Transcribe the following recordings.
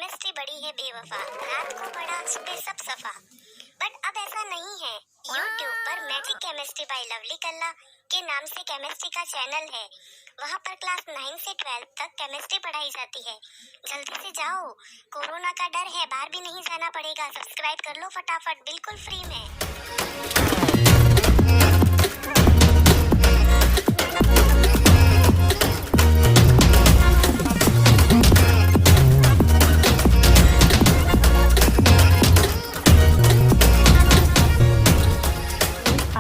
Chemistry बड़ी है बेवफा, रात को पढ़ा सुबह सब सफा। बट अब ऐसा नहीं है। यूट्यूब पर मैजिक केमिस्ट्री बाय लवली कल्ला के नाम से केमिस्ट्री का चैनल है। वहाँ पर क्लास 9 से 12 तक केमिस्ट्री पढ़ाई जाती है। जल्दी से जाओ, कोरोना का डर है, बाहर भी नहीं जाना पड़ेगा। सब्सक्राइब कर लो फटाफट, बिल्कुल फ्री में।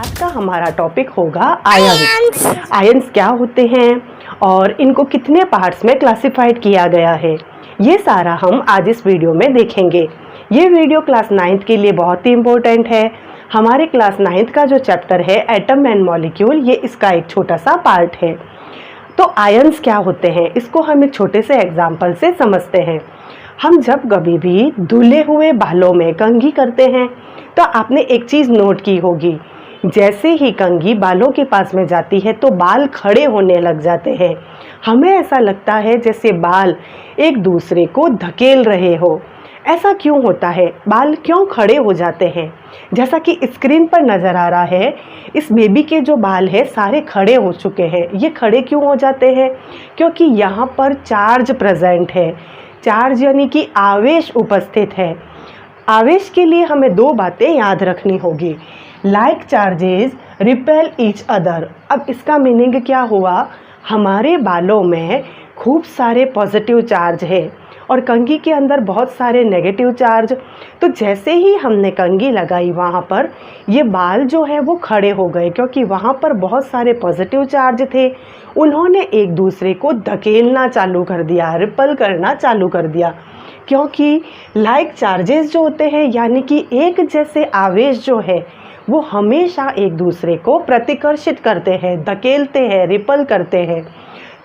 आज का हमारा टॉपिक होगा आयंस। आयंस क्या होते हैं और इनको कितने पार्ट्स में क्लासिफाइड किया गया है, ये सारा हम आज इस वीडियो में देखेंगे। ये वीडियो क्लास 9th के लिए बहुत ही इम्पोर्टेंट है। हमारे क्लास 9th का जो चैप्टर है एटम एंड मॉलिक्यूल, ये इसका एक छोटा सा पार्ट है। तो आयंस क्या होते हैं, इसको हम एक छोटे से एग्जाम्पल से समझते हैं। हम जब कभी भी धुले हुए बालों में कंघी करते हैं तो आपने एक चीज़ नोट की होगी, जैसे ही कंघी बालों के पास में जाती है तो बाल खड़े होने लग जाते हैं। हमें ऐसा लगता है जैसे बाल एक दूसरे को धकेल रहे हो। ऐसा क्यों होता है, बाल क्यों खड़े हो जाते हैं? जैसा कि स्क्रीन पर नज़र आ रहा है, इस बेबी के जो बाल है सारे खड़े हो चुके हैं। ये खड़े क्यों हो जाते हैं? क्योंकि यहाँ पर चार्ज प्रेजेंट है। चार्ज यानी कि आवेश उपस्थित है। आवेश के लिए हमें दो बातें याद रखनी होगी। Like charges repel each other. अब इसका मीनिंग क्या हुआ? हमारे बालों में खूब सारे पॉजिटिव चार्ज है और कंघी के अंदर बहुत सारे नेगेटिव चार्ज। तो जैसे ही हमने कंघी लगाई वहाँ पर ये बाल जो है वो खड़े हो गए, क्योंकि वहाँ पर बहुत सारे पॉजिटिव चार्ज थे। उन्होंने एक दूसरे को धकेलना चालू कर दिया, रिपल करना चालू कर दिया। क्योंकि लाइक चार्जेस जो होते हैं यानी कि एक जैसे आवेश जो है वो हमेशा एक दूसरे को प्रतिकर्षित करते हैं, धकेलते हैं, रिपल करते हैं।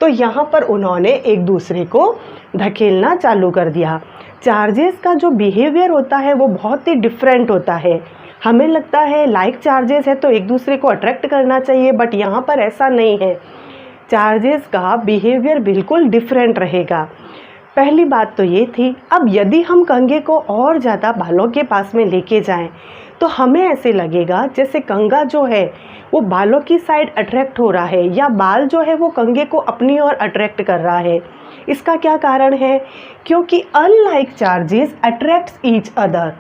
तो यहाँ पर उन्होंने एक दूसरे को धकेलना चालू कर दिया। चार्जेस का जो बिहेवियर होता है वो बहुत ही डिफरेंट होता है। हमें लगता है लाइक चार्जेस है तो एक दूसरे को अट्रैक्ट करना चाहिए, बट यहाँ पर ऐसा नहीं है। चार्जेस का बिहेवियर बिल्कुल डिफरेंट रहेगा। पहली बात तो ये थी। अब यदि हम कंघे को और ज़्यादा बालों के पास में लेके जाएं तो हमें ऐसे लगेगा जैसे कंघा जो है वो बालों की साइड अट्रैक्ट हो रहा है, या बाल जो है वो कंघे को अपनी ओर अट्रैक्ट कर रहा है। इसका क्या कारण है? क्योंकि unlike charges attracts each other.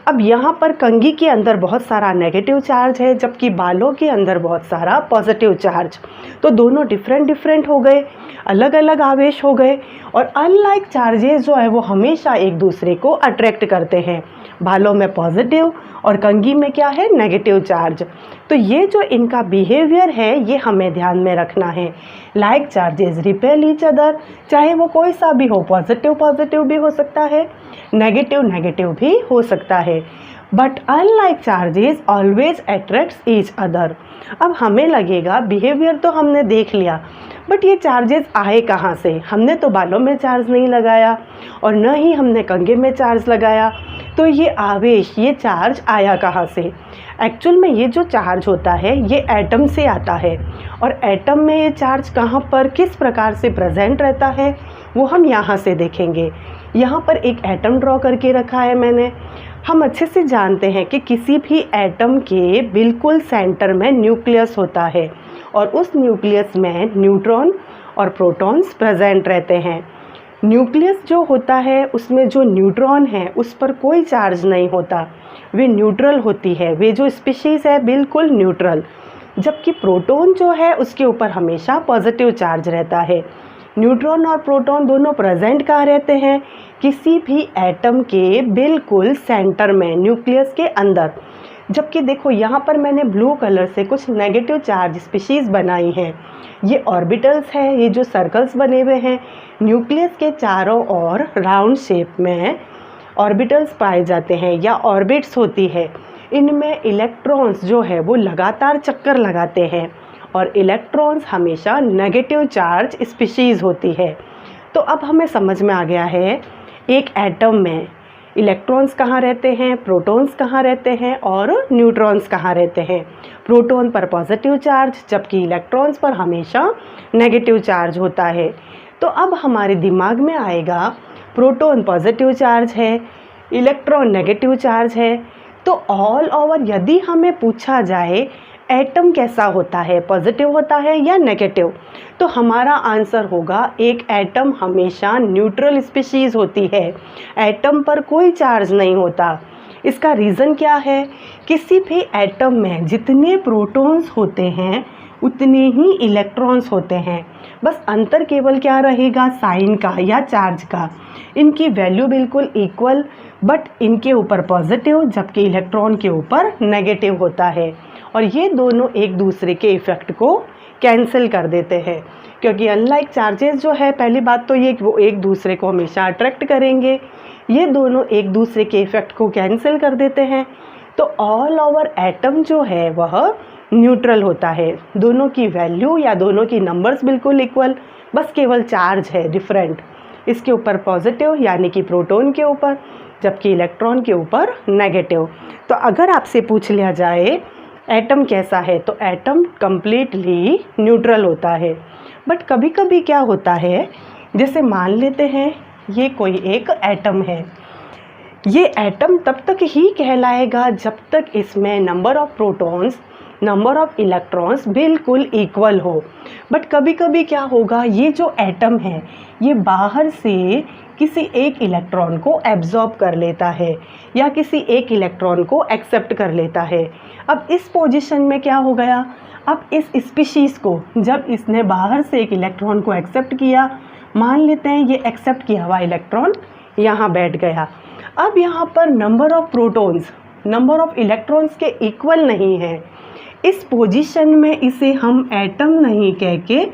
अब यहाँ पर कंघी के अंदर बहुत सारा नेगेटिव चार्ज है, जबकि बालों के अंदर बहुत सारा पॉजिटिव चार्ज। तो दोनों डिफरेंट हो गए, अलग अलग आवेश हो गए। और अनलाइक चार्जेस जो है वो हमेशा एक दूसरे को अट्रैक्ट करते हैं। बालों में पॉजिटिव और कंघी में क्या है? Negative charge. तो ये जो इनका बिहेवियर है ये हमें ध्यान में रखना है। Like charges repel each other, चाहे वो कोई सा भी हो, पॉजिटिव भी हो सकता है, नेगेटिव भी हो सकता है। But unlike charges always attracts each other. अब हमें लगेगा बिहेवियर तो हमने देख लिया, बट ये चार्जेस आए कहाँ से? हमने तो बालों में चार्ज नहीं लगाया और न ही हमने कंघे में चार्ज लगाया। तो ये आवेश, ये चार्ज आया कहाँ से? एक्चुअल में ये जो चार्ज होता है ये एटम से आता है। और एटम में ये चार्ज कहाँ पर, किस प्रकार से प्रेजेंट रहता है वो हम यहाँ से देखेंगे। यहाँ पर एक एटम ड्रॉ करके रखा है मैंने। हम अच्छे से जानते हैं कि किसी भी एटम के बिल्कुल सेंटर में न्यूक्लियस होता है और उस न्यूक्लियस में न्यूट्रॉन और प्रोटॉन्स प्रेजेंट रहते हैं। न्यूक्लियस जो होता है उसमें जो न्यूट्रॉन है उस पर कोई चार्ज नहीं होता, वे न्यूट्रल होती है। वे जो स्पीशीज़ है बिल्कुल न्यूट्रल। जबकि प्रोटॉन जो है उसके ऊपर हमेशा पॉजिटिव चार्ज रहता है। न्यूट्रॉन और प्रोटॉन दोनों प्रेजेंट कहाँ रहते हैं? किसी भी एटम के बिल्कुल सेंटर में, न्यूक्लियस के अंदर। जबकि देखो यहाँ पर मैंने ब्लू कलर से कुछ नेगेटिव चार्ज स्पीशीज़ बनाई हैं। ये ऑर्बिटल्स हैं, ये जो सर्कल्स बने हुए हैं न्यूक्लियस के चारों ओर राउंड शेप में ऑर्बिटल्स पाए जाते हैं या ऑर्बिट्स होती है। इनमें इलेक्ट्रॉन्स जो है वो लगातार चक्कर लगाते हैं और इलेक्ट्रॉन्स हमेशा नेगेटिव चार्ज स्पीशीज़ होती है। तो अब हमें समझ में आ गया है एक एटम में इलेक्ट्रॉन्स कहाँ रहते हैं, प्रोटॉन्स कहाँ रहते हैं और न्यूट्रॉन्स कहाँ रहते हैं। प्रोटॉन पर पॉजिटिव चार्ज, जबकि इलेक्ट्रॉन्स पर हमेशा नेगेटिव चार्ज होता है। तो अब हमारे दिमाग में आएगा प्रोटॉन पॉजिटिव चार्ज है, इलेक्ट्रॉन नेगेटिव चार्ज है। तो ऑल ओवर यदि हमें पूछा जाए एटम कैसा होता है, पॉजिटिव होता है या नेगेटिव, तो हमारा आंसर होगा एक एटम हमेशा न्यूट्रल स्पीशीज़ होती है, एटम पर कोई चार्ज नहीं होता। इसका रीज़न क्या है? किसी भी एटम में जितने प्रोटॉन्स होते हैं उतने ही इलेक्ट्रॉन्स होते हैं, बस अंतर केवल क्या रहेगा, साइन का या चार्ज का। इनकी वैल्यू बिल्कुल इक्वल, बट इनके ऊपर पॉजिटिव जबकि इलेक्ट्रॉन के ऊपर नेगेटिव होता है। और ये दोनों एक दूसरे के इफ़ेक्ट को कैंसिल कर देते हैं, क्योंकि अनलाइक चार्जेस जो है, पहली बात तो ये वो एक दूसरे को हमेशा अट्रैक्ट करेंगे, ये दोनों एक दूसरे के इफ़ेक्ट को कैंसिल कर देते हैं। तो ऑल ओवर एटम जो है वह न्यूट्रल होता है, दोनों की वैल्यू या दोनों की नंबर्स बिल्कुल इक्वल, बस केवल चार्ज है डिफरेंट। इसके ऊपर पॉजिटिव यानी कि प्रोटॉन के ऊपर, जबकि इलेक्ट्रॉन के ऊपर नेगेटिव। तो अगर आपसे पूछ लिया जाए एटम कैसा है, तो एटम कम्प्लीटली न्यूट्रल होता है। बट कभी कभी क्या होता है, जैसे मान लेते हैं ये कोई एक एटम है, ये एटम तब तक ही कहलाएगा जब तक इसमें number of protons, number of electrons बिल्कुल इक्वल हो। बट कभी कभी क्या होगा, ये जो एटम है ये बाहर से किसी एक इलेक्ट्रॉन को एब्जॉर्ब कर लेता है या किसी एक इलेक्ट्रॉन को एक्सेप्ट कर लेता है। अब इस पोजीशन में क्या हो गया, अब इस स्पीशीज़ को जब इसने बाहर से एक इलेक्ट्रॉन को एक्सेप्ट किया, मान लेते हैं ये एक्सेप्ट किया हुआ इलेक्ट्रॉन यहाँ बैठ गया, अब यहाँ पर number of protons number of electrons के इक्वल नहीं है। इस पोजीशन में इसे हम एटम नहीं कह के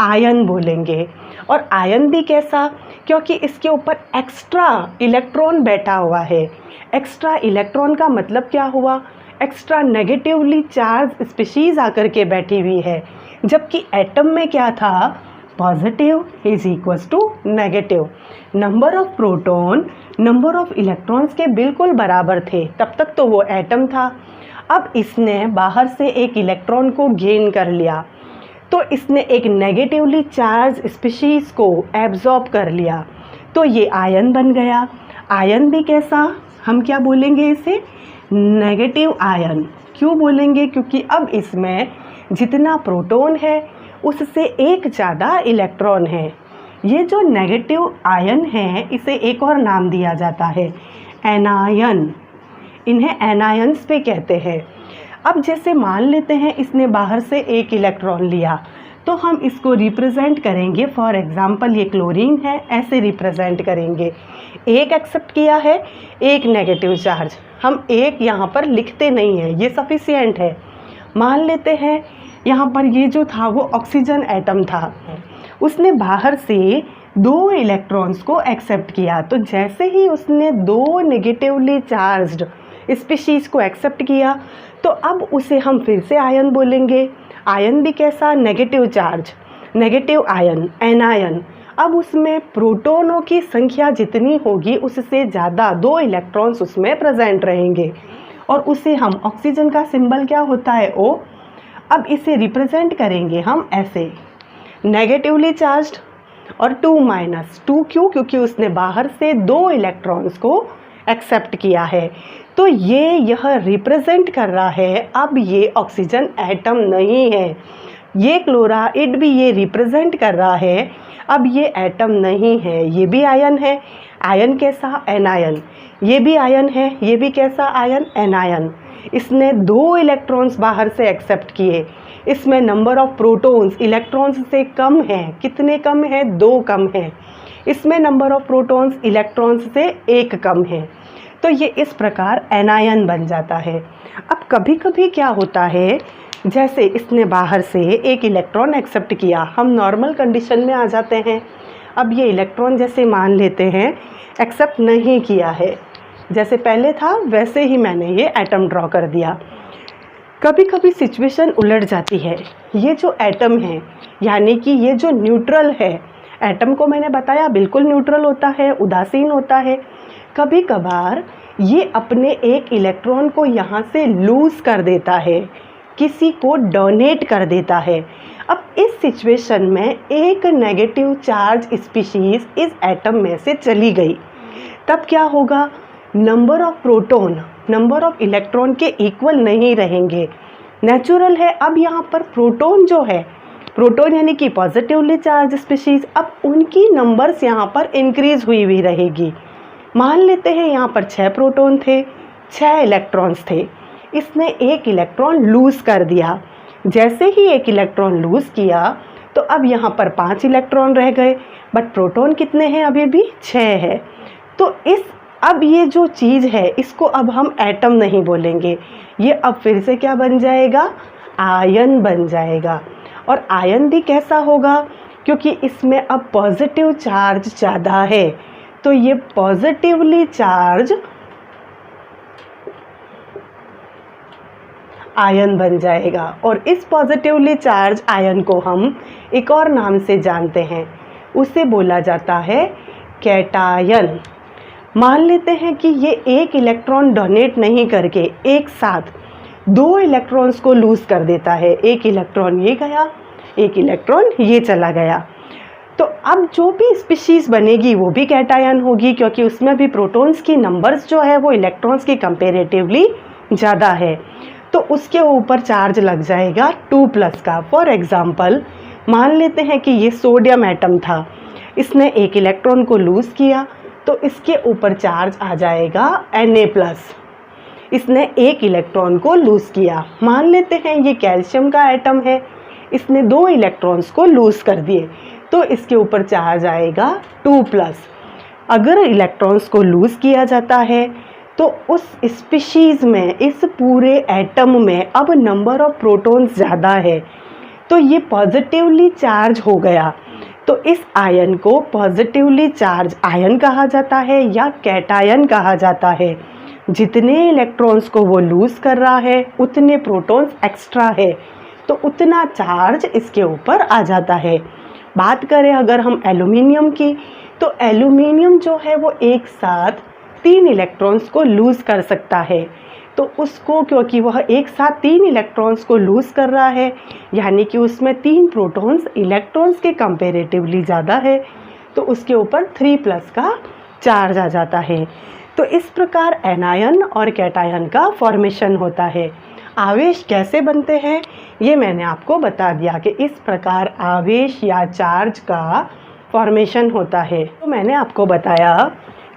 आयन बोलेंगे। और आयन भी कैसा, क्योंकि इसके ऊपर एक्स्ट्रा इलेक्ट्रॉन बैठा हुआ है। एक्स्ट्रा इलेक्ट्रॉन का मतलब क्या हुआ, एक्स्ट्रा नेगेटिवली चार्ज स्पीशीज़ आकर के बैठी हुई है, जबकि एटम में क्या था, positive is equals to negative. Number of proton number of electrons के बिल्कुल बराबर थे, तब तक तो वो एटम था। अब इसने बाहर से एक इलेक्ट्रॉन को गेन कर लिया, तो इसने एक नेगेटिवली चार्ज स्पीशीज़ को एब्जॉर्ब कर लिया, तो ये आयन बन गया। आयन भी कैसा, हम क्या बोलेंगे इसे, नेगेटिव आयन। क्यों बोलेंगे, क्योंकि अब इसमें जितना प्रोटॉन है उससे एक ज़्यादा इलेक्ट्रॉन है। ये जो नेगेटिव आयन है इसे एक और नाम दिया जाता है एनायन, इन्हें एनायंस भी कहते हैं। अब जैसे मान लेते हैं इसने बाहर से एक इलेक्ट्रॉन लिया, तो हम इसको रिप्रेजेंट करेंगे, फॉर एग्जांपल ये क्लोरीन है, ऐसे रिप्रेजेंट करेंगे। एक एक्सेप्ट किया है, एक नेगेटिव चार्ज, हम एक यहाँ पर लिखते नहीं हैं, ये सफिशिएंट है। मान लेते हैं यहाँ पर ये जो था वो ऑक्सीजन एटम था, उसने बाहर से 2 इलेक्ट्रॉन्स को एक्सेप्ट किया, तो जैसे ही उसने 2 नेगेटिवली चार्ज्ड स्पीशीज़ को एक्सेप्ट किया, तो अब उसे हम फिर से आयन बोलेंगे। आयन भी कैसा, negative charge, negative ion, anion. अब उसमें प्रोटॉनों की संख्या जितनी होगी उससे ज़्यादा 2 इलेक्ट्रॉन्स उसमें प्रेजेंट रहेंगे, और उसे हम, ऑक्सीजन का सिंबल क्या होता है, O। अब इसे रिप्रेजेंट करेंगे हम ऐसे, नेगेटिवली चार्ज्ड और 2 क्यों, क्योंकि उसने बाहर से 2 इलेक्ट्रॉन्स को एक्सेप्ट किया है। तो यह रिप्रेजेंट कर रहा है, अब ये ऑक्सीजन एटम नहीं है, ये क्लोराइड भी ये रिप्रेजेंट कर रहा है, अब ये एटम नहीं है, ये भी आयन है। आयन कैसा, एनायन, ये भी आयन है, ये भी कैसा आयन, एनायन। इसने 2 इलेक्ट्रॉन्स बाहर से एक्सेप्ट किए, इसमें नंबर ऑफ़ प्रोटॉन्स इलेक्ट्रॉन्स से कम है, कितने कम है, 2 कम है। इसमें नंबर ऑफ़ प्रोटॉन्स इलेक्ट्रॉन्स से 1 कम है, तो ये इस प्रकार एनायन बन जाता है। अब कभी कभी क्या होता है, जैसे इसने बाहर से एक इलेक्ट्रॉन एक्सेप्ट किया, हम नॉर्मल कंडीशन में आ जाते हैं। अब ये इलेक्ट्रॉन जैसे मान लेते हैं एक्सेप्ट नहीं किया है, जैसे पहले था वैसे ही मैंने ये एटम ड्रॉ कर दिया। कभी कभी सिचुएशन उलट जाती है, ये जो एटम है यानी कि ये जो न्यूट्रल है, एटम को मैंने बताया बिल्कुल न्यूट्रल होता है, उदासीन होता है। कभी कभार ये अपने एक इलेक्ट्रॉन को यहाँ से लूज़ कर देता है, किसी को डोनेट कर देता है। अब इस सिचुएशन में एक नेगेटिव चार्ज स्पीशीज इस एटम में से चली गई, तब क्या होगा, number of proton number of electron के इक्वल नहीं रहेंगे। नेचुरल है। अब यहाँ पर प्रोटॉन जो है, प्रोटॉन यानी कि पॉजिटिवली चार्ज स्पीशीज, अब उनकी नंबर्स यहाँ पर इंक्रीज हुई रहेगी। मान लेते हैं यहाँ पर 6 प्रोटॉन थे, 6 इलेक्ट्रॉन्स थे, इसने एक इलेक्ट्रॉन लूज़ कर दिया। जैसे ही एक इलेक्ट्रॉन लूज़ किया तो अब यहाँ पर 5 इलेक्ट्रॉन रह गए, बट प्रोटॉन कितने हैं, अभी भी 6 है। तो अब ये जो चीज़ है इसको अब हम एटम नहीं बोलेंगे, ये अब फिर से क्या बन जाएगा, आयन बन जाएगा। और आयन भी कैसा होगा, क्योंकि इसमें अब पॉजिटिव चार्ज ज़्यादा है, तो ये पॉजिटिवली चार्ज आयन बन जाएगा। और इस पॉजिटिवली चार्ज आयन को हम एक और नाम से जानते हैं, उसे बोला जाता है कैटायन। मान लेते हैं कि ये एक इलेक्ट्रॉन डोनेट नहीं करके एक साथ 2 इलेक्ट्रॉन्स को लूज़ कर देता है। एक इलेक्ट्रॉन ये गया, एक इलेक्ट्रॉन ये चला गया, तो अब जो भी स्पीशीज़ बनेगी वो भी कैटायन होगी, क्योंकि उसमें भी प्रोटॉन्स की नंबर्स जो है वो इलेक्ट्रॉन्स की कंपेरेटिवली ज़्यादा है, तो उसके ऊपर चार्ज लग जाएगा 2+ का। फॉर एग्ज़ाम्पल मान लेते हैं कि ये सोडियम एटम था, इसने एक इलेक्ट्रॉन को लूज़ किया तो इसके ऊपर चार्ज आ जाएगा Na+। इसने एक इलेक्ट्रॉन को लूज़ किया। मान लेते हैं ये कैल्शियम का एटम है, इसने 2 इलेक्ट्रॉन्स को लूज़ कर दिए तो इसके ऊपर चार्ज आएगा 2+। अगर इलेक्ट्रॉन्स को लूज़ किया जाता है तो उस स्पीशीज़ में, इस पूरे एटम में अब नंबर ऑफ प्रोटॉन्स ज़्यादा है, तो ये पॉजिटिवली चार्ज हो गया। तो इस आयन को पॉजिटिवली चार्ज आयन कहा जाता है या कैटायन कहा जाता है। जितने इलेक्ट्रॉन्स को वो लूज़ कर रहा है उतने प्रोटॉन्स एक्स्ट्रा है, तो उतना चार्ज इसके ऊपर आ जाता है। बात करें अगर हम एल्यूमिनियम की, तो एल्यूमिनियम जो है वो एक साथ 3 इलेक्ट्रॉन्स को लूज़ कर सकता है, तो उसको, क्योंकि वह एक साथ 3 इलेक्ट्रॉन्स को लूज़ कर रहा है, यानी कि उसमें 3 प्रोटॉन्स इलेक्ट्रॉन्स के कंपेरेटिवली ज़्यादा है, तो उसके ऊपर 3+ का चार्ज आ जाता है। तो इस प्रकार एनायन और कैटायन का फॉर्मेशन होता है। आवेश कैसे बनते हैं ये मैंने आपको बता दिया कि इस प्रकार आवेश या चार्ज का फॉर्मेशन होता है। तो मैंने आपको बताया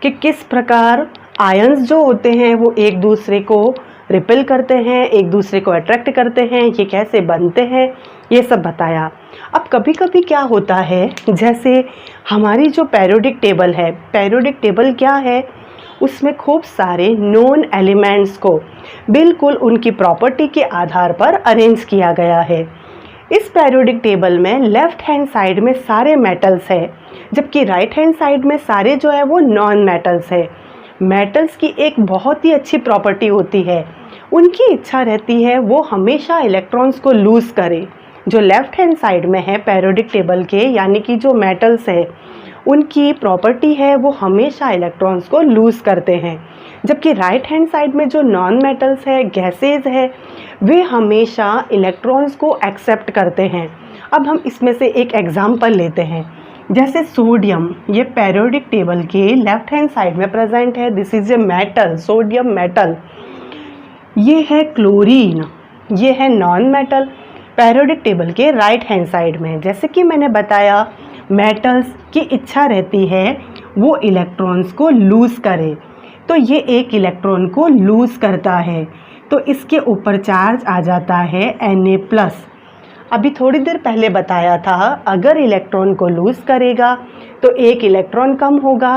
कि किस प्रकार आयंस जो होते हैं वो एक दूसरे को रिपेल करते हैं, एक दूसरे को अट्रैक्ट करते हैं, ये कैसे बनते हैं ये सब बताया। अब कभी कभी क्या होता है, जैसे हमारी जो पेरियोडिक टेबल है, पेरियोडिक टेबल क्या है, उसमें खूब सारे नोन एलिमेंट्स को बिल्कुल उनकी प्रॉपर्टी के आधार पर अरेंज किया गया है। इस पेरियोडिक टेबल में लेफ़्ट हैंड साइड में सारे मेटल्स हैं, जबकि राइट हैंड साइड में सारे जो है वो नॉन मेटल्स है। मेटल्स की एक बहुत ही अच्छी प्रॉपर्टी होती है, उनकी इच्छा रहती है वो हमेशा इलेक्ट्रॉन्स को लूज़ करें। जो लेफ़्ट हैंड साइड में है पेरियोडिक टेबल के, यानी कि जो मेटल्स हैं, उनकी प्रॉपर्टी है वो हमेशा इलेक्ट्रॉन्स को लूज़ करते हैं, जबकि राइट हैंड साइड में जो नॉन मेटल्स है, गैसेज है, वे हमेशा इलेक्ट्रॉन्स को एक्सेप्ट करते हैं। अब हम इसमें से एक एग्जांपल लेते हैं, जैसे सोडियम, ये पेरियोडिक टेबल के लेफ्ट हैंड साइड में प्रेजेंट है, this is a metal, sodium metal. ये है क्लोरीन, ये है नॉन मेटल, पेरियोडिक टेबल के राइट हैंड साइड में। जैसे कि मैंने बताया, मेटल्स की इच्छा रहती है वो इलेक्ट्रॉन्स को लूज़ करे, तो ये एक इलेक्ट्रॉन को लूज़ करता है, तो इसके ऊपर चार्ज आ जाता है Na+। अभी थोड़ी देर पहले बताया था, अगर इलेक्ट्रॉन को लूज़ करेगा तो एक इलेक्ट्रॉन कम होगा।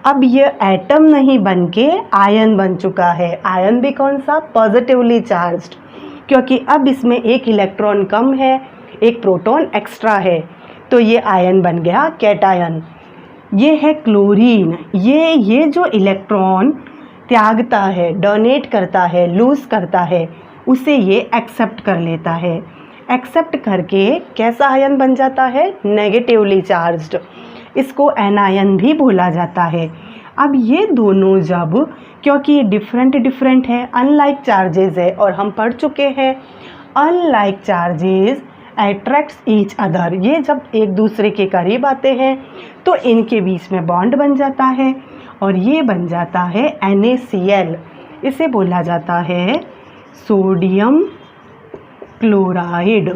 अब ये एटम नहीं बन के आयन बन चुका है। आयन भी कौन सा, पॉजिटिवली चार्ज्ड, क्योंकि अब इसमें एक इलेक्ट्रॉन कम है, एक प्रोटॉन एक्स्ट्रा है, तो ये आयन बन गया कैटायन। ये है क्लोरीन, ये जो इलेक्ट्रॉन त्यागता है, डोनेट करता है, लूज़ करता है, उसे ये एक्सेप्ट कर लेता है। एक्सेप्ट करके कैसा आयन बन जाता है, नेगेटिवली चार्ज्ड, इसको एनायन भी बोला जाता है। अब ये दोनों जब, क्योंकि ये डिफरेंट है, अनलाइक चार्जेस है, और हम पढ़ चुके हैं unlike charges attracts each other. ये जब एक दूसरे के करीब आते हैं तो इनके बीच में बॉन्ड बन जाता है और ये बन जाता है NaCl। इसे बोला जाता है सोडियम क्लोराइड।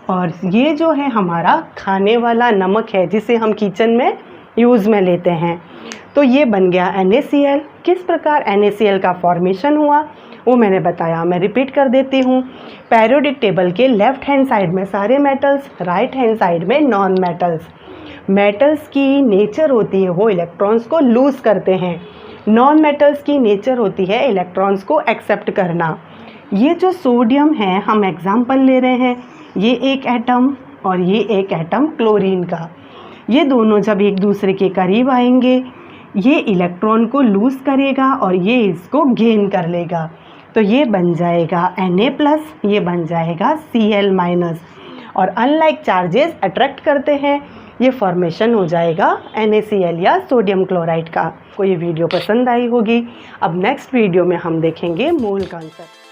और ये जो है हमारा खाने वाला नमक है जिसे हम किचन में यूज़ में लेते हैं। तो ये बन गया NaCl। किस प्रकार NaCl का फॉर्मेशन हुआ वो मैंने बताया, मैं रिपीट कर देती हूँ। पेरियोडिक टेबल के लेफ्ट हैंड साइड में सारे मेटल्स, राइट हैंड साइड में नॉन मेटल्स। मेटल्स की नेचर होती है वो इलेक्ट्रॉन्स को लूज़ करते हैं, नॉन मेटल्स की नेचर होती है इलेक्ट्रॉन्स को एक्सेप्ट करना। ये जो सोडियम है, हम एग्जाम्पल ले रहे हैं, ये एक एटम और ये एक एटम क्लोरीन का। ये दोनों जब एक दूसरे के करीब आएंगे ये इलेक्ट्रॉन को लूज़ करेगा और ये इसको गेन कर लेगा। तो ये बन जाएगा Na+, ये बन जाएगा Cl-। और अनलाइक चार्जेस अट्रैक्ट करते हैं, ये फॉर्मेशन हो जाएगा NaCl या सोडियम क्लोराइड का। को ये वीडियो पसंद आई होगी। अब नेक्स्ट वीडियो में हम देखेंगे मोल कॉन्सेप्ट।